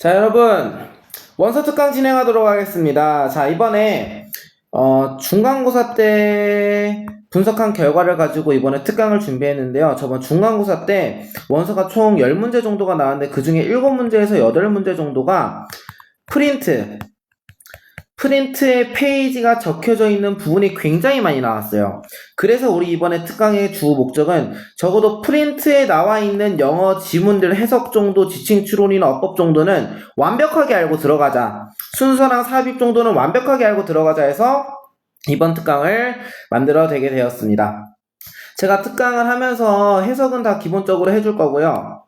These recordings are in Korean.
자, 여러분, 원서 특강 진행하도록 하겠습니다. 자, 이번에 중간고사 때 분석한 결과를 가지고 이번에 특강을 준비했는데요. 저번 중간고사 때 원서가 총 10문제 정도가 나왔는데 그 중에 7문제에서 8문제 정도가 프린트에 페이지가 적혀져 있는 부분이 굉장히 많이 나왔어요. 그래서 우리 이번에 특강의 주 목적은 적어도 프린트에 나와 있는 영어 지문들 해석 정도, 지칭 추론이나 어법 정도는 완벽하게 알고 들어가자. 순서랑 삽입 정도는 완벽하게 알고 들어가자 해서 이번 특강을 만들어 되게 되었습니다. 제가 특강을 하면서 해석은 다 기본적으로 해줄 거고요.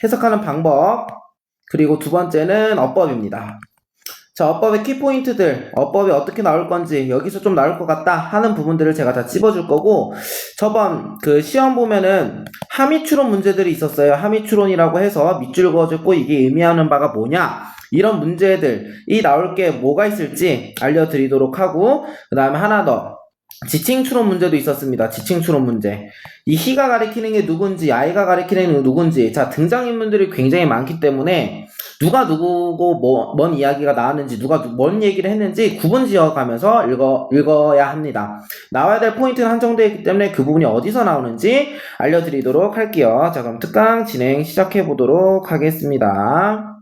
해석하는 방법, 그리고 두 번째는 어법입니다. 자, 어법의 키포인트들, 어법이 어떻게 나올 건지, 여기서 좀 나올 것 같다 하는 부분들을 제가 다 찝어줄 거고, 저번 그 시험 보면은 함의추론 문제들이 있었어요. 함의추론이라고 해서 밑줄 그어줬고 이게 의미하는 바가 뭐냐, 이런 문제들이 나올 게 뭐가 있을지 알려드리도록 하고, 그 다음에 하나 더, 지칭추론 문제도 있었습니다. 지칭추론 문제. 이 희가 가리키는 게 누군지, 아이가 가리키는 게 누군지, 자, 등장인물들이 굉장히 많기 때문에 누가 누구고 뭔 이야기가 나왔는지, 누가 뭔 얘기를 했는지 구분 지어가면서 읽어야 합니다. 나와야 될 포인트는 한정되어 있기 때문에 그 부분이 어디서 나오는지 알려드리도록 할게요. 자, 그럼 특강 진행 시작해 보도록 하겠습니다.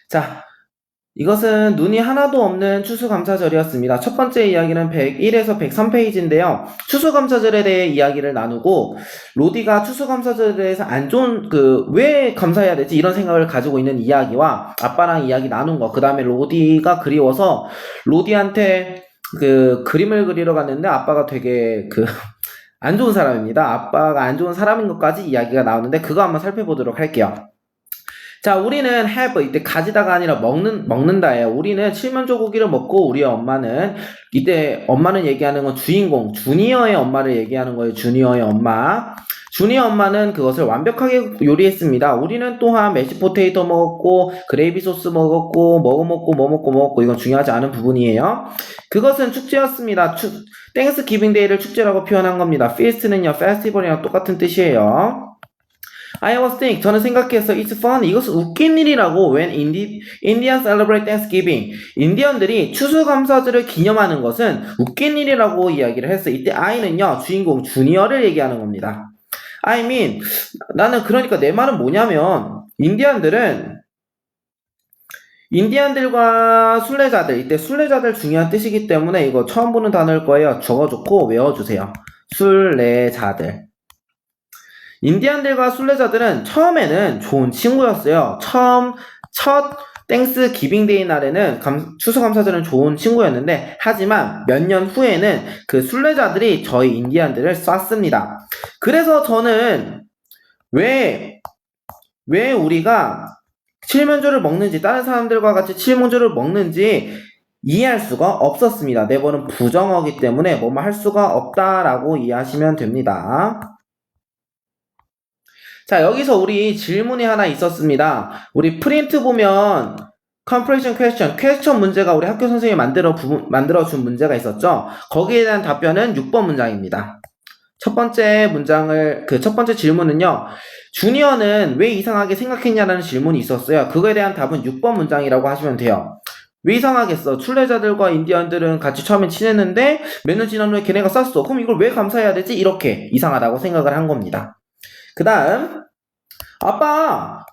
자, 이것은 눈이 하나도 없는 추수감사절이었습니다. 첫 번째 이야기는 101에서 103페이지인데요. 추수감사절에 대해 이야기를 나누고, 로디가 추수감사절에 대해서 안 좋은, 왜 감사해야 되지? 이런 생각을 가지고 있는 이야기와 아빠랑 이야기 나눈 거. 그 다음에 로디가 그리워서 로디한테 그림을 그리러 갔는데 아빠가 되게 안 좋은 사람입니다. 아빠가 안 좋은 사람인 것까지 이야기가 나오는데 그거 한번 살펴보도록 할게요. 자, 우리는 have, 이때 가지다가 아니라 먹는다예요. 우리는 칠면조 고기를 먹고 우리의 엄마는, 이때 엄마는 얘기하는 건 주인공, 주니어의 엄마를 얘기하는 거예요. 주니어의 엄마. 주니어 엄마는 그것을 완벽하게 요리했습니다. 우리는 또한 메시포테이토 먹었고, 그레이비 소스 먹었고, 뭐 먹고, 이건 중요하지 않은 부분이에요. 그것은 축제였습니다. 땡스 기빙 데이를 축제라고 표현한 겁니다. feast는요, 페스티벌이랑 똑같은 뜻이에요. I was think, 저는 생각했어. It's fun. 이것은 웃긴 일이라고. When Indians celebrate Thanksgiving. 인디언들이 추수감사절을 기념하는 것은 웃긴 일이라고 이야기를 했어. 이때 I는요, 주인공 주니어를 얘기하는 겁니다. I mean, 나는 그러니까 내 말은 뭐냐면, 인디언들과 순례자들, 이때 순례자들 중요한 뜻이기 때문에 이거 처음 보는 단어일 거예요. 적어놓고 외워주세요. 순례자들. 인디언들과 순례자들은 처음에는 좋은 친구였어요. 첫 땡스 기빙데이 날에는 추수감사절은 좋은 친구였는데, 하지만 몇 년 후에는 그 순례자들이 저희 인디언들을 쐈습니다. 그래서 저는 왜 우리가 칠면조를 먹는지, 다른 사람들과 같이 칠면조를 먹는지 이해할 수가 없었습니다. 네버는 부정어기 때문에 뭐뭐 할 수가 없다라고 이해하시면 됩니다. 자, 여기서 우리 질문이 하나 있었습니다. 우리 프린트 보면 comprehension question 문제가 우리 학교 선생님이 만들어준 문제가 있었죠. 거기에 대한 답변은 6번 문장입니다. 첫 번째 질문은요, 주니어는 왜 이상하게 생각했냐라는 질문이 있었어요. 그거에 대한 답은 6번 문장이라고 하시면 돼요. 왜 이상하겠어? 순례자들과 인디언들은 같이 처음엔 친했는데 몇 년 지난 후에 걔네가 쌌어. 그럼 이걸 왜 감사해야 되지? 이렇게 이상하다고 생각을 한 겁니다. 그 다음, 아빠,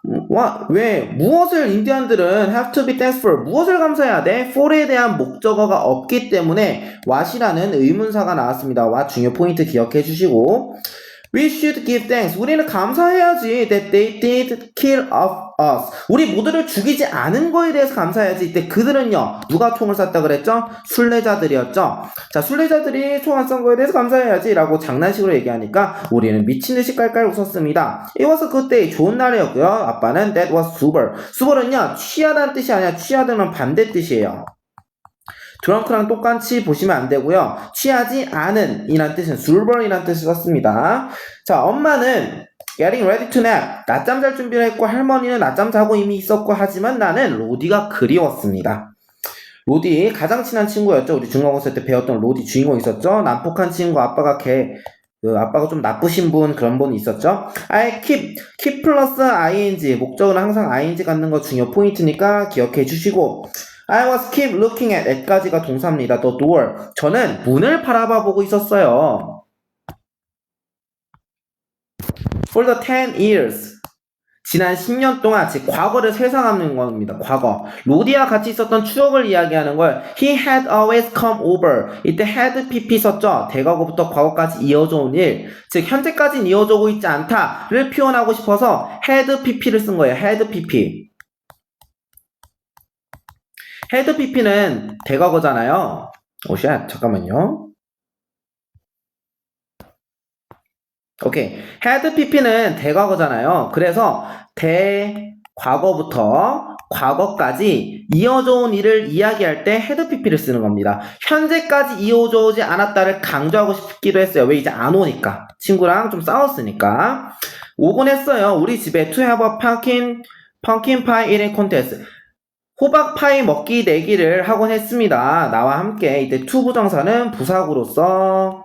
왜 무엇을 인디언들은 have to be thankful for, 무엇을 감사해야 돼? for에 대한 목적어가 없기 때문에 what이라는 의문사가 나왔습니다. what 중요 포인트 기억해 주시고, we should give thanks, 우리는 감사해야지. that they did kill us, 우리 모두를 죽이지 않은 거에 대해서 감사해야지. 이때 그들은요, 누가 총을 쐈다 그랬죠? 순례자들이었죠. 자, 순례자들이 총 안 쏜 거에 대해서 감사해야지 라고 장난식으로 얘기하니까 우리는 미친듯이 깔깔 웃었습니다. It was a good day, 좋은 날이었고요. 아빠는 that was super, super은요, 취하다는 뜻이 아니라 취하다는 반대 뜻이에요. 드렁크랑 똑같이 보시면 안 되고요. 취하지 않은 이란 뜻은 술벌이란 뜻을 썼습니다. 자, 엄마는 getting ready to nap, 낮잠 잘 준비를 했고, 할머니는 낮잠 자고 이미 있었고, 하지만 나는 로디가 그리웠습니다. 로디 가장 친한 친구였죠. 우리 중간고사 때 배웠던 로디 주인공 있었죠. 난폭한 친구, 아빠가 그 아빠가 좀 나쁘신 분 그런 분이 있었죠. keep 플러스 ing 목적은 항상 ing 갖는 거 중요 포인트니까 기억해 주시고 I was keep looking at까지가 동사입니다. The door 저는 문을 바라봐 보고 있었어요. For the 10 years 지난 10년 동안 즉 과거를 회상하는 겁니다. 과거. 로디와 같이 있었던 추억을 이야기하는 걸 He had always come over. 이때 had pp 썼죠. 대과거부터 과거까지 이어져 온 일. 즉 현재까지는 이어져 오고 있지 않다를 표현하고 싶어서 had pp를 쓴 거예요. had pp. had pp는 대과거잖아요. 오쉣 잠깐만요. 오케이. had pp는 대과거잖아요. 그래서 대과거부터 과거까지 이어져 온 일을 이야기할 때 had pp를 쓰는 겁니다. 현재까지 이어져 오지 않았다를 강조하고 싶기도 했어요. 왜 이제 안 오니까. 친구랑 좀 싸웠으니까. 오곤 했어요. 우리 집에 to have a pumpkin pie eating contest. 호박 파이 먹기 내기를 하곤 했습니다. 나와 함께. 이때 to 부정사는 부사구로서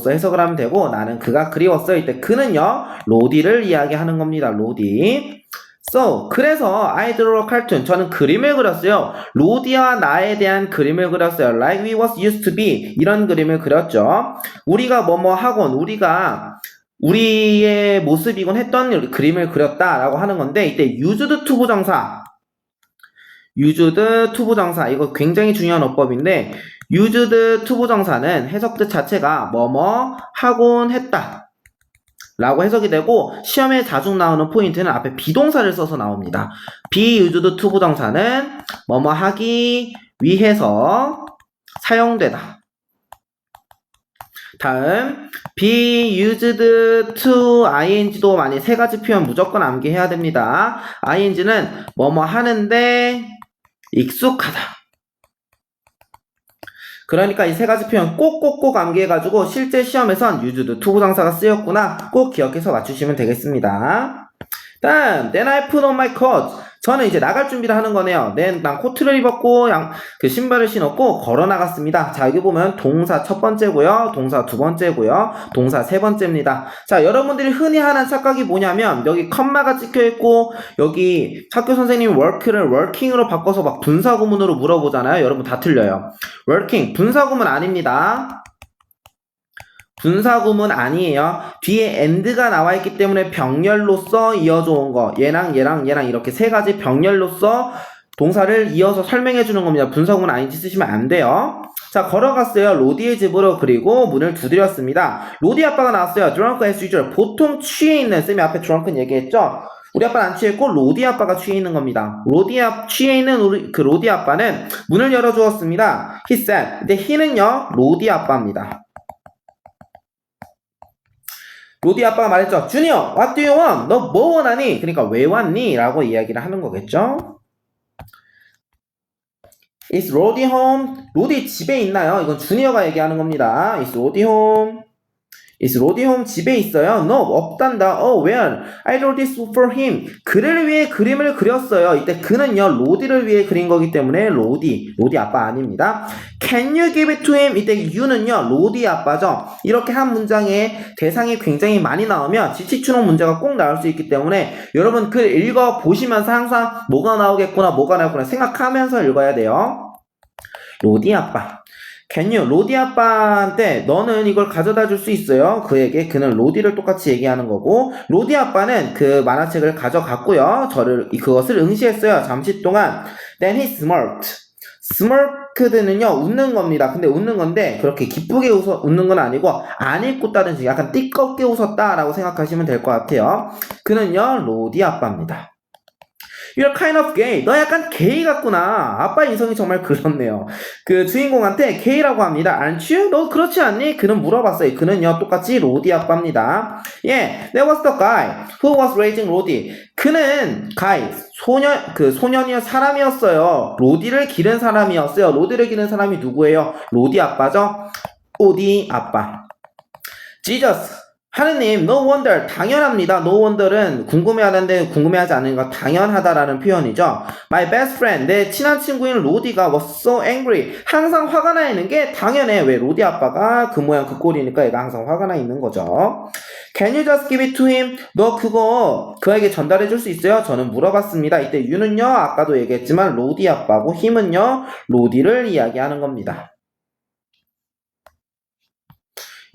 해석을 하면 되고 나는 그가 그리웠어요. 이때 그는요 로디를 이야기하는 겁니다. 로디. So 그래서 I drew a cartoon 저는 그림을 그렸어요. 로디와 나에 대한 그림을 그렸어요. Like we was used to be 이런 그림을 그렸죠. 우리가 뭐뭐 하곤 우리가 우리의 모습이곤 했던 그림을 그렸다라고 하는 건데 이때 used to 부정사 이거 굉장히 중요한 어법인데 used to 부정사는 해석 뜻 자체가 뭐뭐 하곤 했다 라고 해석이 되고 시험에 자주 나오는 포인트는 앞에 비동사를 써서 나옵니다. be used to 부정사는 뭐뭐 하기 위해서 사용되다. 다음 be used to ing도 많이 세 가지 표현 무조건 암기해야 됩니다. ing는 뭐뭐 하는데 익숙하다. 그러니까 이 세 가지 표현 꼭꼭꼭 암기해가지고 실제 시험에선 used to 부정사가 쓰였구나 꼭 기억해서 맞추시면 되겠습니다. 다음 then I put on my coat 저는 이제 나갈 준비를 하는 거네요. 난 코트를 입었고 그 신발을 신었고 걸어 나갔습니다. 자 여기 보면 동사 첫 번째고요. 동사 두 번째고요. 동사 세 번째입니다. 자 여러분들이 흔히 하는 착각이 뭐냐면 여기 컴마가 찍혀있고 여기 학교 선생님이 work를 working으로 바꿔서 막 분사구문으로 물어보잖아요. 여러분 다 틀려요. working 분사구문 아닙니다. 분사구문 아니에요. 뒤에 and가 나와있기 때문에 병렬로서 이어져 온 거 얘랑 이렇게 세 가지 병렬로서 동사를 이어서 설명해주는 겁니다. 분사구문 아닌지 쓰시면 안 돼요. 자 걸어갔어요. 로디의 집으로 그리고 문을 두드렸습니다. 로디 아빠가 나왔어요. drunk as usual 보통 취해 있는 쌤이 앞에 drunken 얘기했죠. 우리 아빠는 안 취했고 로디 아빠가 취해 있는 겁니다. 취해 있는 그 로디 아빠는 문을 열어주었습니다. He said. 근데 he는요 로디 아빠입니다. 로디 아빠가 말했죠. 주니어, what do you want? 너 뭐 원하니? 그러니까 왜 왔니? 라고 이야기를 하는 거겠죠. Is 로디 home? 로디 집에 있나요? 이건 주니어가 얘기하는 겁니다. Is 로디 home? Is 로디 home 집에 있어요? No, 없단다. Oh, where? I drew this for him. 그를 위해 그림을 그렸어요. 이때 그는요, 로디를 위해 그린 거기 때문에 로디 아빠 아닙니다. Can you give it to him? 이때 you는요, 로디 아빠죠. 이렇게 한 문장에 대상이 굉장히 많이 나오면 지치추농 문제가 꼭 나올 수 있기 때문에 여러분 글 읽어보시면서 항상 뭐가 나오겠구나 생각하면서 읽어야 돼요. 로디 아빠. Can you? 로디 아빠한테 너는 이걸 가져다 줄 수 있어요? 그에게 그는 로디를 똑같이 얘기하는 거고 로디 아빠는 그 만화책을 가져갔고요. 그것을 응시했어요. 잠시 동안. Then he smirked. smirked는요 웃는 겁니다. 근데 웃는 건데 그렇게 기쁘게 웃는 건 아니고 안 읽었다든지 약간 띠껍게 웃었다라고 생각하시면 될 것 같아요. 그는요 로디 아빠입니다. You're kind of gay. 너 약간 게이 같구나. 아빠 인성이 정말 그렇네요. 그 주인공한테 게이라고 합니다. Aren't you? 너 그렇지 않니? 그는 물어봤어요. 그는요 똑같이 로디 아빠입니다. Yeah, that was the guy who was raising 로디. 그는 소년이요 사람이었어요. 로디를 기른 사람이었어요. 로디를 기른 사람이 누구예요? 로디 아빠죠. 로디 아빠. Jesus. 하느님, no wonder, 당연합니다. no wonder은 궁금해하는데 궁금해하지 않은 거 당연하다라는 표현이죠. My best friend, 내 친한 친구인 로디가 was so angry. 항상 화가 나 있는 게 당연해. 왜 로디 아빠가 그 모양 그 꼴이니까 얘가 항상 화가 나 있는 거죠. Can you just give it to him? 너 그거 그에게 전달해 줄 수 있어요? 저는 물어봤습니다. 이때 you는요, 아까도 얘기했지만 로디 아빠고 힘은요, 로디를 이야기하는 겁니다.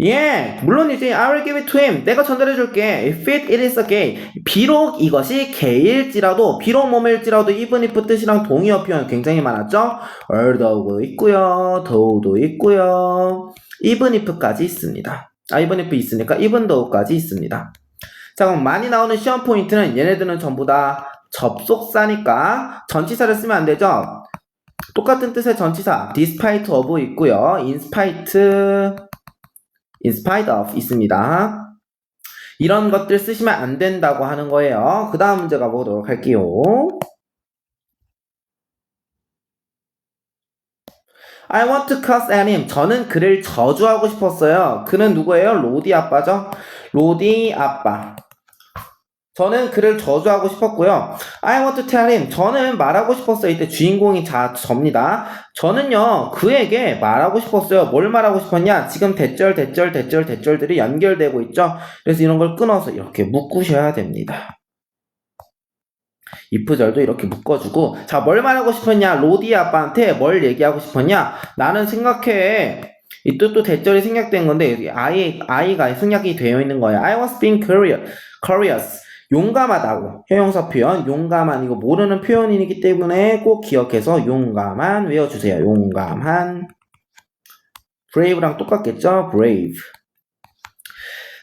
예, 물론이지. I will give it to him. 내가 전달해 줄게. If it is a gay. 비록 이것이 gay일지라도, 비록 뭐일지라도 even if 뜻이랑 동의어 표현 굉장히 많았죠? although도 있고요, though도 있고요, even if까지 있습니다. even if 있으니까 even though까지 있습니다. 자, 그럼 많이 나오는 시험 포인트는 얘네들은 전부 다 접속사니까 전치사를 쓰면 안 되죠? 똑같은 뜻의 전치사 despite of 있고요, in spite of 있습니다. 이런 것들 쓰시면 안 된다고 하는 거예요. 그 다음 문제 가보도록 할게요. I want to curse at him. 저는 그를 저주하고 싶었어요. 그는 누구예요? 로디 아빠죠? 로디 아빠. 저는 그를 저주하고 싶었고요. I want to tell him. 저는 말하고 싶었어요. 이때 주인공이 저입니다. 저는요, 그에게 말하고 싶었어요. 뭘 말하고 싶었냐? 지금 대절들이 연결되고 있죠? 그래서 이런 걸 끊어서 이렇게 묶으셔야 됩니다. if절도 이렇게 묶어주고, 자, 뭘 말하고 싶었냐? 로디 아빠한테 뭘 얘기하고 싶었냐? 나는 생각해. 이 또 대절이 생략된 건데, 여기 I가 생략이 되어 있는 거예요. I was being curious. 용감하다고. 형용사 표현, 용감한, 이거 모르는 표현이기 때문에 꼭 기억해서 용감한 외워주세요. 용감한. brave랑 똑같겠죠? brave.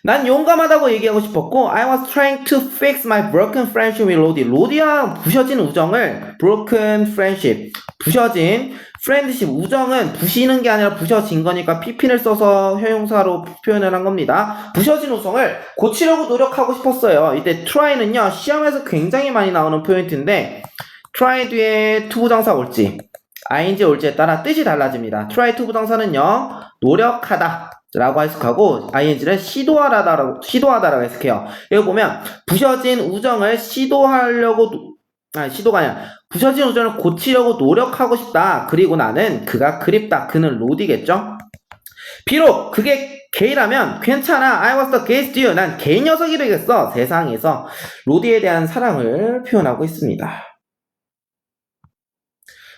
난 용감하다고 얘기하고 싶었고, I was trying to fix my broken friendship with 로디. 로디와 부셔진 우정을, broken friendship, 부셔진 friendship, 우정은 부시는 게 아니라 부셔진 거니까 pp를 써서 형용사로 표현을 한 겁니다. 부셔진 우정을 고치려고 노력하고 싶었어요. 이때 try는요, 시험에서 굉장히 많이 나오는 포인트인데, try 뒤에 투부정사 올지, ing 올지에 따라 뜻이 달라집니다. try 투부정사는요, 노력하다 라고 해석하고, ing는 시도하다라고 해석해요. 여기 보면 부셔진 우정을 시도가 아니라 부셔진 우정을 고치려고 노력하고 싶다. 그리고 나는 그가 그립다. 그는 로디겠죠. 비록 그게 게이라면 괜찮아. I was the gayest you. 난 게이 녀석이 되겠어. 세상에서 로디에 대한 사랑을 표현하고 있습니다.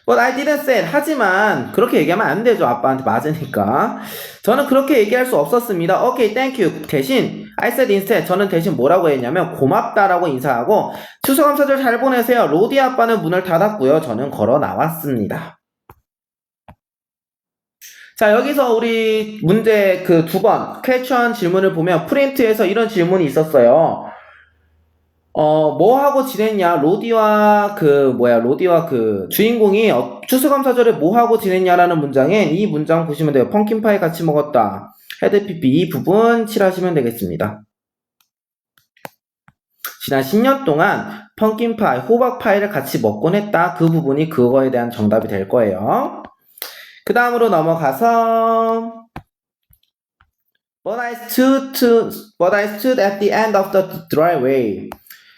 But I didn't say it. 하지만 그렇게 얘기하면 안 되죠. 아빠한테 맞으니까. 저는 그렇게 얘기할 수 없었습니다. Okay, thank you. 대신 I said instead. 저는 대신 뭐라고 했냐면 고맙다라고 인사하고 추수감사절 잘 보내세요. 로디 아빠는 문을 닫았고요. 저는 걸어 나왔습니다. 자, 여기서 우리 문제 그 2번 퀘스천 질문을 보면 프린트에서 이런 질문이 있었어요. 뭐 하고 지냈냐? 로디와 그 주인공이 추수감사절에 뭐 하고 지냈냐라는 문장에 이 문장 보시면 돼요. 펑킨파이 같이 먹었다. 헤드피피 이 부분 칠하시면 되겠습니다. 지난 10년 동안 펑킨파이, 호박파이를 같이 먹곤 했다. 그 부분이 그거에 대한 정답이 될 거예요. 그 다음으로 넘어가서 But I stood at the end of the driveway.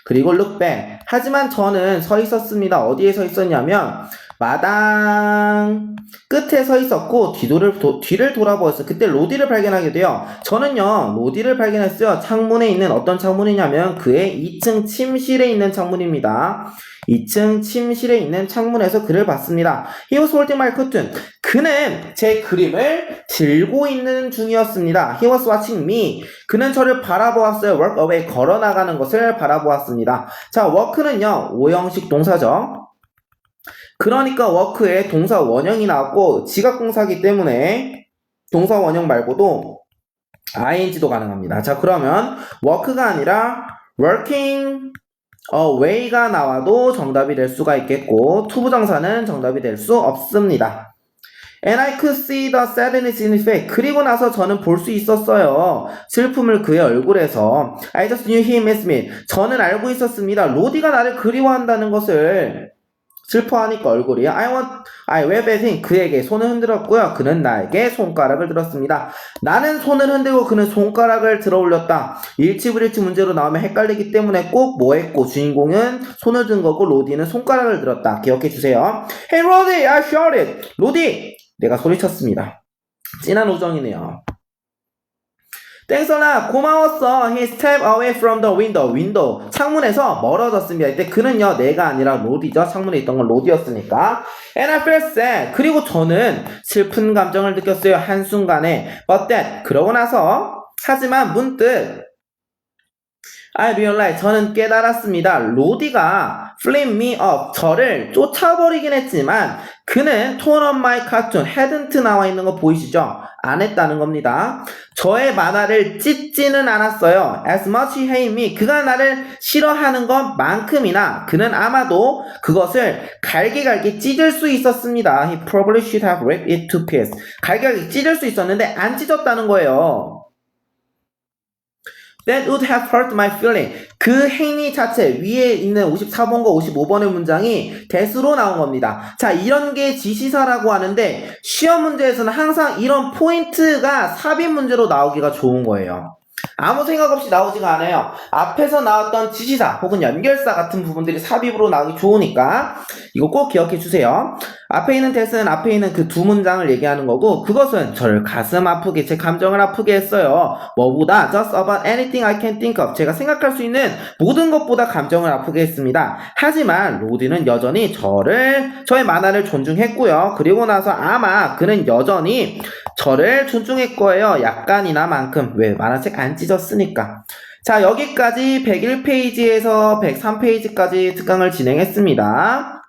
그리고 look back. 하지만 저는 서 있었습니다. 어디에 서 있었냐면 마당 끝에 서 있었고 뒤를 돌아보았어요. 그때 로디를 발견하게 돼요. 저는요, 로디를 발견했어요. 창문에 있는 어떤 창문이냐면 그의 2층 침실에 있는 창문입니다. 2층 침실에 있는 창문에서 그를 봤습니다. He was holding my cartoon. 그는 제 그림을 들고 있는 중이었습니다. He was watching me. 그는 저를 바라보았어요. Walk away. 걸어나가는 것을 바라보았습니다. 자, walk는요, 5형식 동사죠. 그러니까 work에 동사 원형이 나왔고 지각공사기 때문에 동사 원형 말고도 ing도 가능합니다. 자, 그러면 work가 아니라 working away가 나와도 정답이 될 수가 있겠고 투부정사는 정답이 될 수 없습니다. And I could see the sadness in his face. 그리고 나서 저는 볼 수 있었어요. 슬픔을 그의 얼굴에서. I just knew he missed me. 저는 알고 있었습니다. 로디가 나를 그리워한다는 것을. 슬퍼하니까 얼굴이 I wept at him. 그에게 손을 흔들었고요. 그는 나에게 손가락을 들었습니다. 나는 손을 흔들고 그는 손가락을 들어 올렸다. 일치불일치 문제로 나오면 헷갈리기 때문에 꼭 뭐 했고 주인공은 손을 든 거고 로디는 손가락을 들었다. 기억해 주세요. Hey Roddy, I shouted. 로디, 내가 소리쳤습니다. 진한 우정이네요. 땡설아 고마웠어. He stepped away from the window. 창문에서 멀어졌습니다. 이때 그는요 내가 아니라 로디죠. 창문에 있던 건 로디였으니까. And I felt sad. 그리고 저는 슬픈 감정을 느꼈어요. 한순간에. But that. 그러고 나서 하지만 문득 I realized. 저는 깨달았습니다. 로디가 flip me up. 저를 쫓아버리긴 했지만 그는 tone of my cartoon. hadn't 나와 있는 거 보이시죠? 안 했다는 겁니다. 저의 만화를 찢지는 않았어요. As much he hate me. 그가 나를 싫어하는 것만큼이나 그는 아마도 그것을 갈기갈기 찢을 수 있었습니다. He probably should have ripped it to pieces. 갈기갈기 찢을 수 있었는데 안 찢었다는 거예요. That would have hurt my feeling. 그 행위 자체 위에 있는 54번과 55번의 문장이 that으로 나온 겁니다. 자, 이런 게 지시사라고 하는데 시험 문제에서는 항상 이런 포인트가 삽입 문제로 나오기가 좋은 거예요. 아무 생각 없이 나오지가 않아요. 앞에서 나왔던 지시사 혹은 연결사 같은 부분들이 삽입으로 나오기 좋으니까 이거 꼭 기억해 주세요. 앞에 있는 that은 앞에 있는 그 두 문장을 얘기하는 거고 그것은 저를 가슴 아프게 제 감정을 아프게 했어요. 뭐보다 just about anything I can think of. 제가 생각할 수 있는 모든 것보다 감정을 아프게 했습니다. 하지만 로디는 여전히 저의 만화를 존중했고요. 그리고 나서 아마 그는 여전히 저를 존중할 거예요. 약간이나 만큼. 왜? 만화책 안 찢었으니까. 자, 여기까지 101페이지에서 103페이지까지 특강을 진행했습니다.